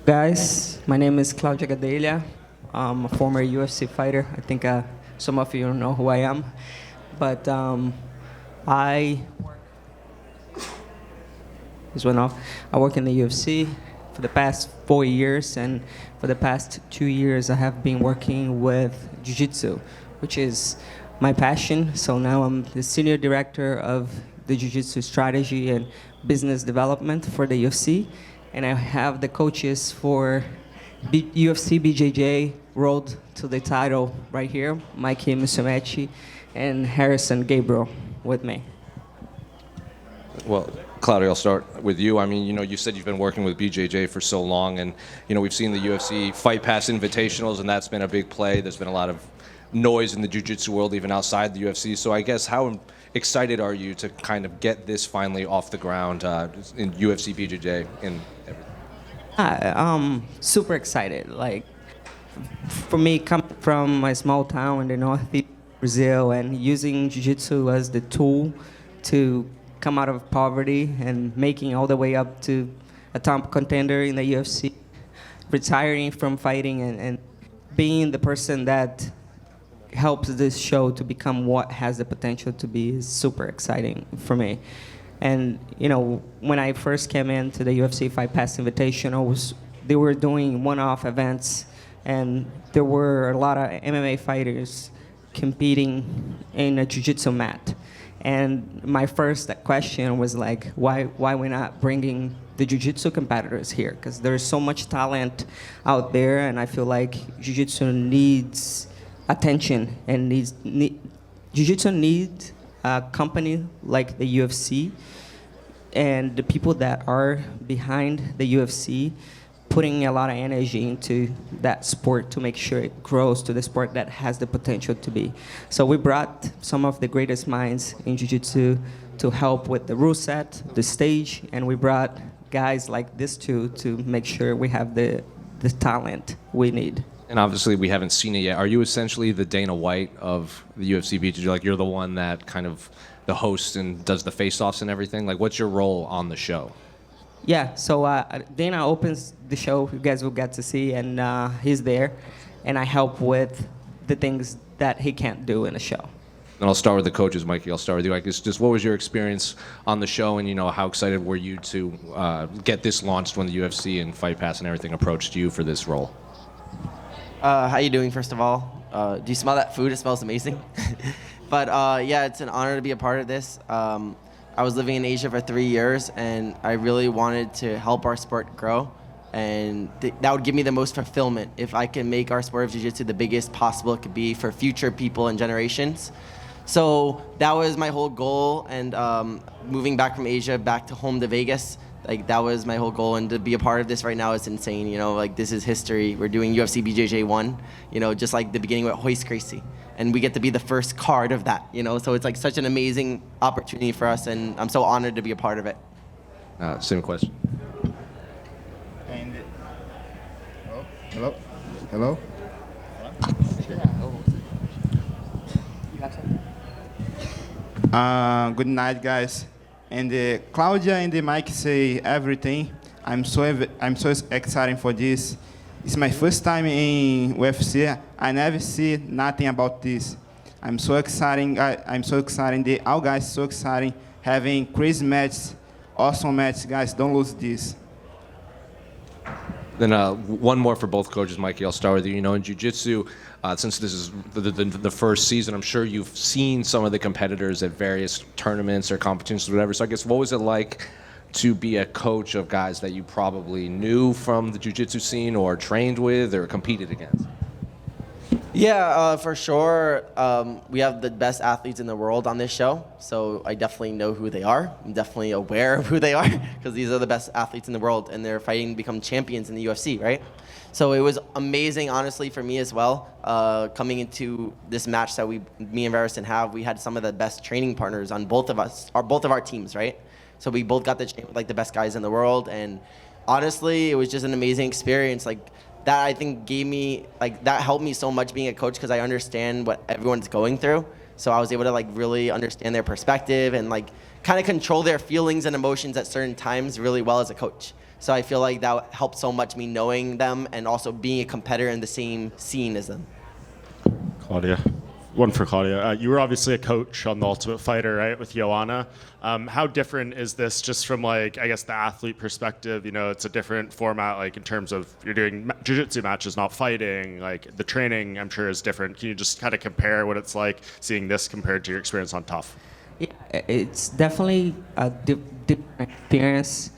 Guys, my name is Claudia Gadelha. I'm a former UFC fighter. I think some of you know who I am. But I this went off. I work in the UFC for the past 4 years, and for the past 2 years, I have been working with Jiu-Jitsu, which is my passion. So now I'm the senior director of the Jiu-Jitsu strategy and business development for the UFC, and I have the coaches for UFC BJJ road to the title right here, Mikey Musumeci and Rerisson Gabriel with me. Well, Claudia, I'll start with you. I mean, you said you've been working with BJJ for so long, and, we've seen the UFC Fight Pass Invitationals, and that's been a big play. There's been a lot of noise in the jiu-jitsu world, even outside the UFC. So I guess how excited are you to kind of get this finally off the ground in UFC BJJ and everything? I'm super excited. Like, for me, coming from my small town in the northeast Brazil and using jiu-jitsu as the tool to come out of poverty and making all the way up to a top contender in the UFC, retiring from fighting and being the person that helps this show to become what has the potential to be is super exciting for me. And when I first came into the UFC Fight Pass Invitational, they were doing one-off events, and there were a lot of MMA fighters competing in a jiu-jitsu mat. And my first question was like, why we're not bringing the jiu-jitsu competitors here? Because there's so much talent out there, and I feel like jiu-jitsu needs attention and jiu-jitsu needs a company like the UFC and the people that are behind the UFC putting a lot of energy into that sport to make sure it grows to the sport that has the potential to be. So we brought some of the greatest minds in jiu-jitsu to help with the rule set, the stage, and we brought guys like this to make sure we have the talent we need. And obviously, we haven't seen it yet. Are you essentially the Dana White of the UFC BJJ? Like, you're the one that kind of the host and does the face-offs and everything? Like, what's your role on the show? Yeah, so Dana opens the show, you guys will get to see, and he's there, and I help with the things that he can't do in a show. And I'll start with the coaches, Mikey. I'll start with you. I guess just what was your experience on the show, and how excited were you to get this launched when the UFC and Fight Pass and everything approached you for this role? How you doing, first of all? Do you smell that food? It smells amazing. But yeah, it's an honor to be a part of this. I was living in Asia for 3 years, and I really wanted to help our sport grow. And that would give me the most fulfillment if I can make our sport of jiu-jitsu the biggest possible it could be for future people and generations. So that was my whole goal, and moving back from Asia back to home to Vegas, like that was my whole goal, and to be a part of this right now is insane. Like this is history. We're doing UFC BJJ 1, just like the beginning with Hoist Gracie, and we get to be the first card of that. So it's like such an amazing opportunity for us, and I'm so honored to be a part of it. Same question. And hello. Good night, guys. And Claudia and Mike say everything. I'm so excited for this. It's my first time in UFC. I never see nothing about this. I'm so excited. I'm so excited. All guys so excited. Having crazy matches, awesome matches, guys. Don't lose this. Then one more for both coaches, Mikey. I'll start with you. In jiu-jitsu, since this is the first season, I'm sure you've seen some of the competitors at various tournaments or competitions or whatever. So I guess what was it like to be a coach of guys that you probably knew from the jiu-jitsu scene or trained with or competed against? Yeah, for sure. We have the best athletes in the world on this show, so I definitely know who they are. I'm definitely aware of who they are because these are the best athletes in the world, and they're fighting to become champions in the UFC, right? So it was amazing, honestly, for me as well. Coming into this match that me and Rerisson have, we had some of the best training partners on both of our teams, right? So we both got to train with like the best guys in the world, and honestly, it was just an amazing experience. Like, that I think that helped me so much being a coach because I understand what everyone's going through. So I was able to like really understand their perspective and like kind of control their feelings and emotions at certain times really well as a coach. So I feel like that helped so much, me knowing them and also being a competitor in the same scene as them. Claudia. One for Claudia. You were obviously a coach on The Ultimate Fighter, right, with Joanna. How different is this just from, like, I guess, the athlete perspective? You know, it's a different format, like, in terms of you're doing jiu-jitsu matches, not fighting. Like, the training, I'm sure, is different. Can you just kind of compare what it's like seeing this compared to your experience on Tough? Yeah, it's definitely a different experience.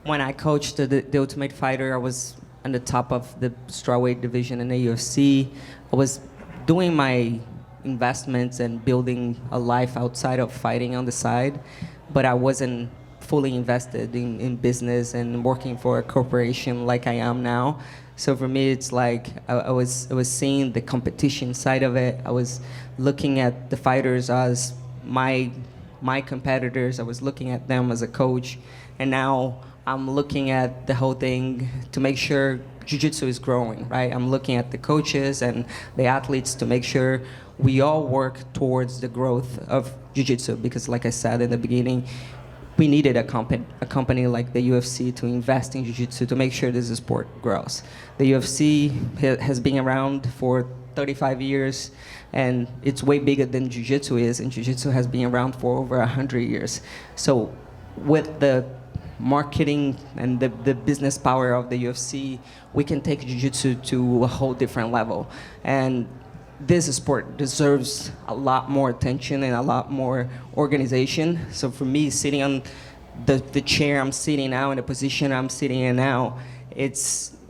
When I coached the Ultimate Fighter, I was on the top of the strawweight division in the UFC. I was doing my investments and building a life outside of fighting on the side, but I wasn't fully invested in business and working for a corporation like I am now. So for me, it's like I was seeing the competition side of it. I was looking at the fighters as my competitors. I was looking at them as a coach, and now I'm looking at the whole thing to make sure Jiu-Jitsu is growing, right? I'm looking at the coaches and the athletes to make sure we all work towards the growth of Jiu-Jitsu, because like I said in the beginning, we needed a company like the UFC to invest in Jiu-Jitsu to make sure this sport grows. The UFC has been around for 35 years, and it's way bigger than Jiu-Jitsu is, and Jiu-Jitsu has been around for over 100 years. So with the marketing and the business power of the UFC, we can take Jiu-Jitsu to a whole different level. And this sport deserves a lot more attention and a lot more organization. So for me, sitting on the chair I'm sitting now, in the position I'm sitting in now,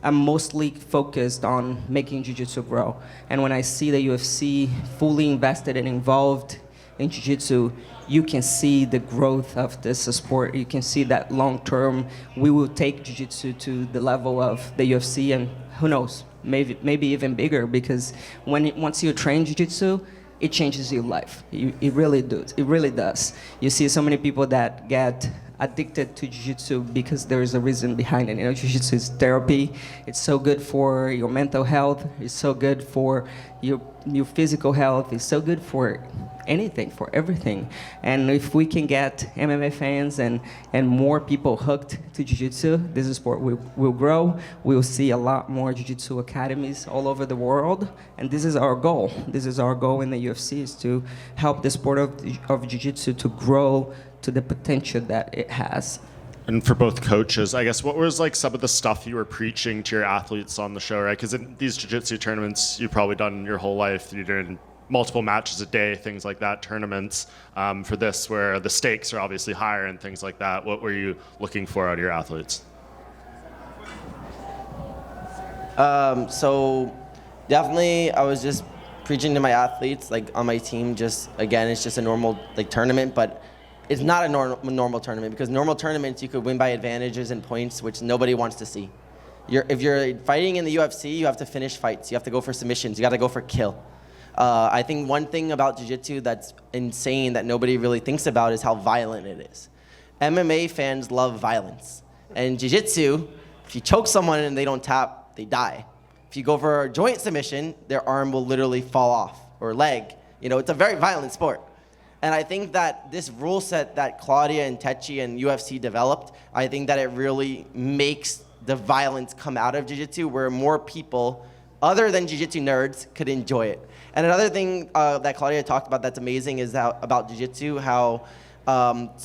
I'm mostly focused on making Jiu-Jitsu grow. And when I see the UFC fully invested and involved in Jiu-Jitsu, you can see the growth of this sport. You can see that long term, we will take Jiu-Jitsu to the level of the UFC, and who knows, maybe even bigger, because once you train Jiu-Jitsu, it changes your life. It really does. It really does. You see so many people that get addicted to Jiu-Jitsu because there is a reason behind it. You know, Jiu-Jitsu is therapy. It's so good for your mental health. It's so good for your physical health. It's so good for anything, for everything. And if we can get MMA fans and more people hooked to Jiu-Jitsu, this sport will grow. We'll see a lot more Jiu-Jitsu academies all over the world. And this is our goal. This is our goal in the UFC, is to help the sport of Jiu-Jitsu to grow to the potential that it has. And for both coaches, I guess, what was like some of the stuff you were preaching to your athletes on the show, right? Because in these jiu-jitsu tournaments, you've probably done your whole life. You're doing multiple matches a day, things like that, tournaments. For this, where the stakes are obviously higher and things like that, what were you looking for out of your athletes? So definitely I was just preaching to my athletes, like on my team, just, again, it's just a normal like tournament, but it's not a normal tournament, because normal tournaments you could win by advantages and points, which nobody wants to see. If you're fighting in the UFC, you have to finish fights. You have to go for submissions. You got to go for kill. I think one thing about Jiu-Jitsu that's insane that nobody really thinks about is how violent it is. MMA fans love violence. And Jiu-Jitsu, if you choke someone and they don't tap, they die. If you go for a joint submission, their arm will literally fall off, or leg. You know, it's a very violent sport. And I think that this rule set that Claudia and Techi and UFC developed, I think that it really makes the violence come out of Jiu-Jitsu, where more people, other than Jiu-Jitsu nerds, could enjoy it. And another thing that Claudia talked about that's amazing is about Jiu-Jitsu, how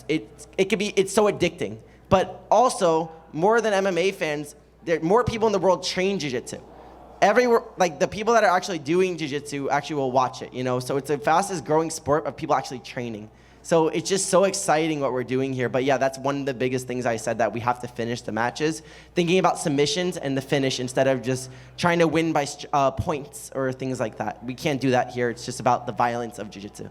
it's so addicting. But also, more than MMA fans, more people in the world train Jiu-Jitsu. Everywhere, like the people that are actually doing Jiu-Jitsu actually will watch it, you know? So it's the fastest growing sport of people actually training. So it's just so exciting what we're doing here. But yeah, that's one of the biggest things I said, that we have to finish the matches, thinking about submissions and the finish instead of just trying to win by points or things like that. We can't do that here. It's just about the violence of Jiu-Jitsu.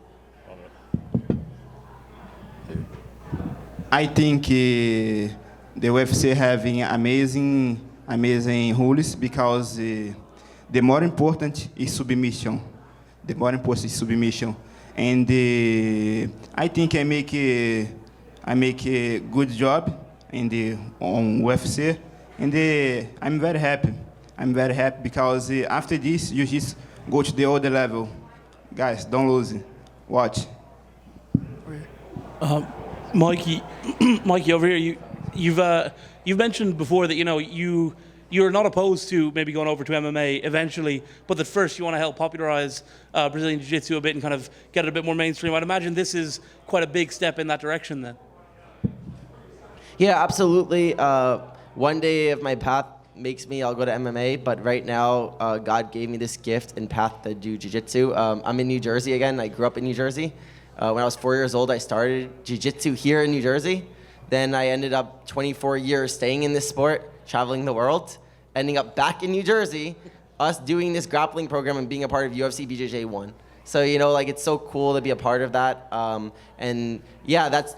I think the UFC having amazing rules, because the more important is submission. The more important is submission. And I think I make a good job on UFC, and I'm very happy. I'm very happy because after this, you just go to the other level. Guys, don't lose it. Watch. Mikey, over here, You've mentioned before that you're not opposed to maybe going over to MMA eventually, but that first you want to help popularize Brazilian Jiu-Jitsu a bit and kind of get it a bit more mainstream. I'd imagine this is quite a big step in that direction then. Yeah, absolutely. One day if my path makes me, I'll go to MMA, but right now God gave me this gift and path to do Jiu-Jitsu. I'm in New Jersey again. I grew up in New Jersey. When I was 4 years old, I started Jiu-Jitsu here in New Jersey. Then I ended up 24 years staying in this sport, traveling the world, ending up back in New Jersey, us doing this grappling program and being a part of UFC BJJ 1. So, it's so cool to be a part of that. And yeah, that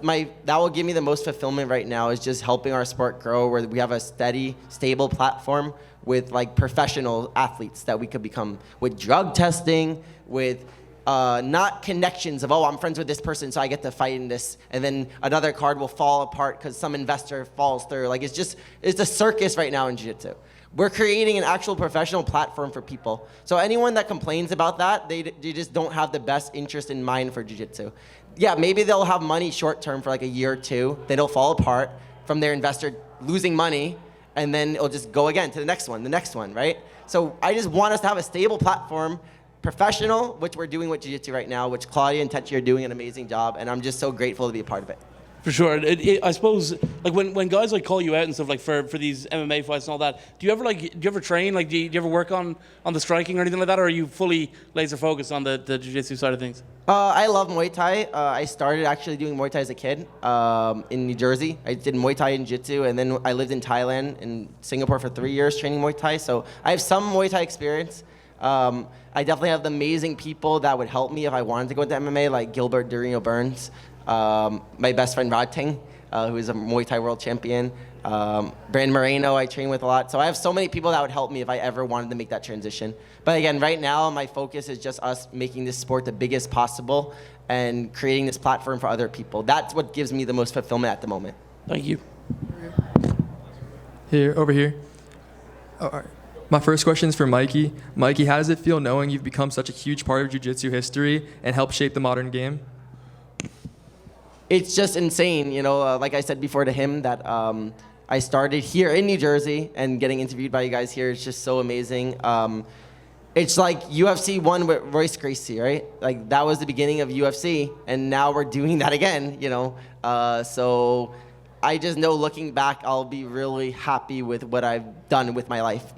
will give me the most fulfillment right now, is just helping our sport grow, where we have a steady, stable platform with professional athletes that we could become, with drug testing, with not connections of, I'm friends with this person, so I get to fight in this, and then another card will fall apart because some investor falls through. It's a circus right now in Jiu-Jitsu. We're creating an actual professional platform for people. So anyone that complains about that, they just don't have the best interest in mind for Jiu-Jitsu. Yeah, maybe they'll have money short term for a year or two, then it'll fall apart from their investor losing money, and then it'll just go again to the next one, right? So I just want us to have a stable platform, professional, which we're doing with Jiu-Jitsu right now, which Claudia and Techi are doing an amazing job, and I'm just so grateful to be a part of it. For sure. I suppose when guys call you out and stuff for these MMA fights and all that, do you ever train? Do you ever work on the striking or anything like that, or are you fully laser focused on the jiu-jitsu side of things? I love Muay Thai. I started actually doing Muay Thai as a kid in New Jersey. I did Muay Thai and Jiu-Jitsu, and then I lived in Thailand and Singapore for 3 years training Muay Thai. So I have some Muay Thai experience. I definitely have the amazing people that would help me if I wanted to go into MMA, like Gilbert Durino Burns. My best friend Rod Ting, who is a Muay Thai world champion. Brand Moreno I train with a lot. So I have so many people that would help me if I ever wanted to make that transition. But again, right now my focus is just us making this sport the biggest possible and creating this platform for other people. That's what gives me the most fulfillment at the moment. Thank you. Over here. Oh, all right. My first question is for Mikey. Mikey, how does it feel knowing you've become such a huge part of Jiu-Jitsu history and helped shape the modern game? It's just insane, like I said before to him, that I started here in New Jersey, and getting interviewed by you guys here is just so amazing. It's like UFC 1 with Royce Gracie, right? That was the beginning of UFC, and now we're doing that again, So I just know, looking back, I'll be really happy with what I've done with my life,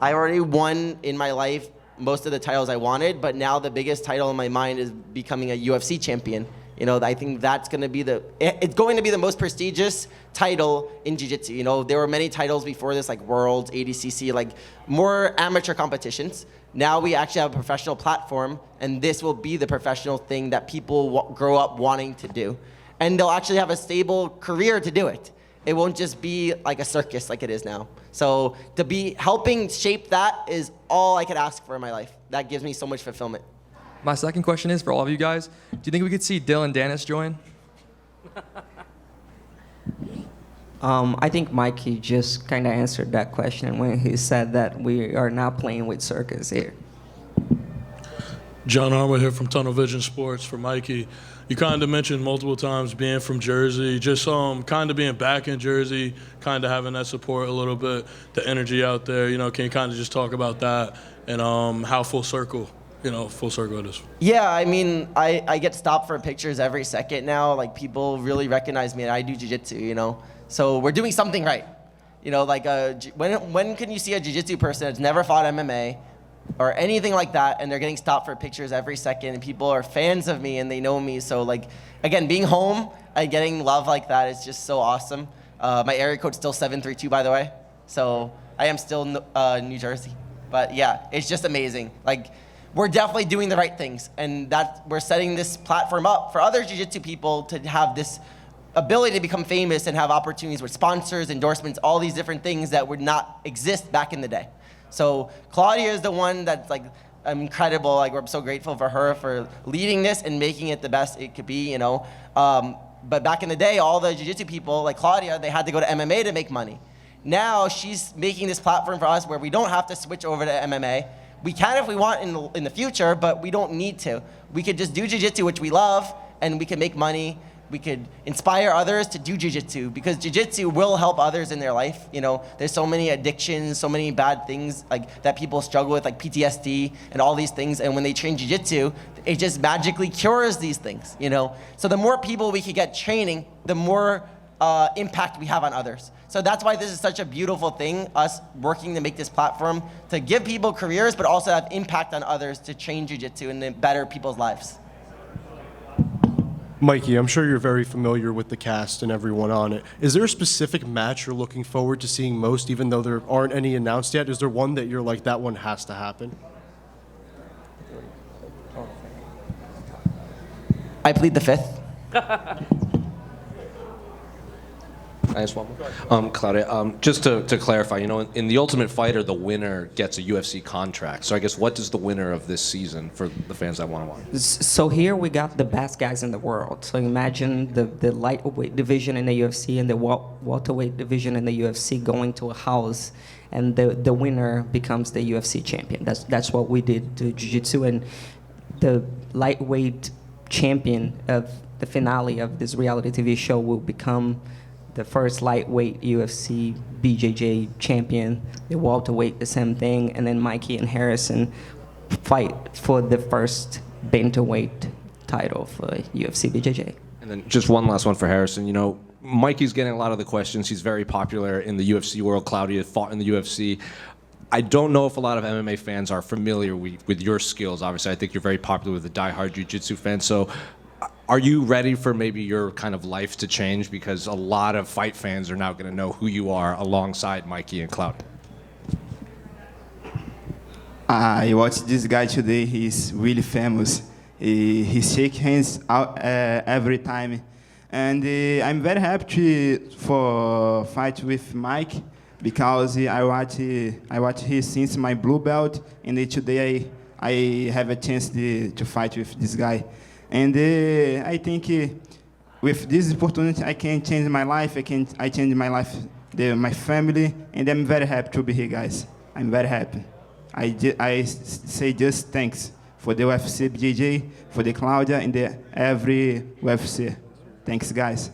I already won in my life most of the titles I wanted, but now the biggest title in my mind is becoming a UFC champion. I think that's going to be it's going to be the most prestigious title in Jiu-Jitsu. There were many titles before this, like Worlds, ADCC, more amateur competitions. Now we actually have a professional platform, and this will be the professional thing that people grow up wanting to do. And they'll actually have a stable career to do it. It won't just be like a circus like it is now. So to be helping shape that is all I could ask for in my life. That gives me so much fulfillment. My second question is for all of you guys. Do you think we could see Dylan Dennis join? I think Mikey just kind of answered that question when he said that we are not playing with circus here. John Armour here from Tunnel Vision Sports for Mikey. You kind of mentioned multiple times being from Jersey, just kind of being back in Jersey, kind of having that support a little bit, the energy out there. Can you kind of just talk about that and how full circle it is? Yeah, I get stopped for pictures every second now. People really recognize me, and I do jiu-jitsu, So we're doing something right. When can you see a jiu-jitsu person that's never fought MMA or anything like that, and they're getting stopped for pictures every second, and people are fans of me and they know me? So again, being home and getting love like that is just so awesome. My area code's still 732, by the way. So I am still New Jersey. But yeah, it's just amazing. We're definitely doing the right things, and that we're setting this platform up for other jiu-jitsu people to have this ability to become famous and have opportunities with sponsors, endorsements, all these different things that would not exist back in the day. So Claudia is the one that's incredible. We're so grateful for her for leading this and making it the best it could be, But back in the day, all the jiu-jitsu people like Claudia, they had to go to MMA to make money. Now she's making this platform for us where we don't have to switch over to MMA. We can if we want in the future, but we don't need to. We could just do jiu-jitsu, which we love, and we can make money inspire others to do jiu-jitsu, because jiu-jitsu will help others in their life. You know, there's so many addictions, so many bad things like that people struggle with, like PTSD and all these things. And when they train jiu-jitsu, it just magically cures these things, you know? So the more people we can get training, the more impact we have on others. So that's why this is such a beautiful thing, us working to make this platform, to give people careers, but also have impact on others to train jiu-jitsu and to better people's lives. Mikey, I'm sure you're very familiar with the cast and everyone on it. Is there a specific match you're looking forward to seeing most, even though there aren't any announced yet? Is there one that you're like, that one has to happen? I plead the fifth. I ask one more? Claudia, just to clarify, you know, in The Ultimate Fighter, the winner gets a UFC contract. So I guess what does the winner of this season, for the fans that want to watch? So here we got the best guys in the world. So imagine the lightweight division in the UFC and the welterweight division in the UFC going to a house, and the winner becomes the UFC champion. That's what we did to Jiu-Jitsu, and the lightweight champion of the finale of this reality TV show will become the first lightweight UFC BJJ champion. The welterweight, the same thing, and then Mikey and Rerisson fight for the first bantamweight title for UFC BJJ. And then just one last one for Rerisson. You know, Mikey's getting a lot of the questions. He's very popular in the UFC world. Claudia fought in the UFC. I don't know if a lot of MMA fans are familiar with your skills. Obviously, I think you're very popular with the diehard jiu-jitsu fans. So are you ready for maybe your kind of life to change? Because a lot of fight fans are now going to know who you are alongside Mikey and Claudia. I watched this guy today. He's really famous. He shakes hands out, every time. And I'm very happy for fight with Mike, because I watch him since my blue belt, and today I have a chance to fight with this guy. And I think with this opportunity, I can change my life. I change my life, my family, and I'm very happy to be here, guys. I'm very happy. I say just thanks for the UFC BJJ, for the Claudia, and every UFC. Thanks, guys.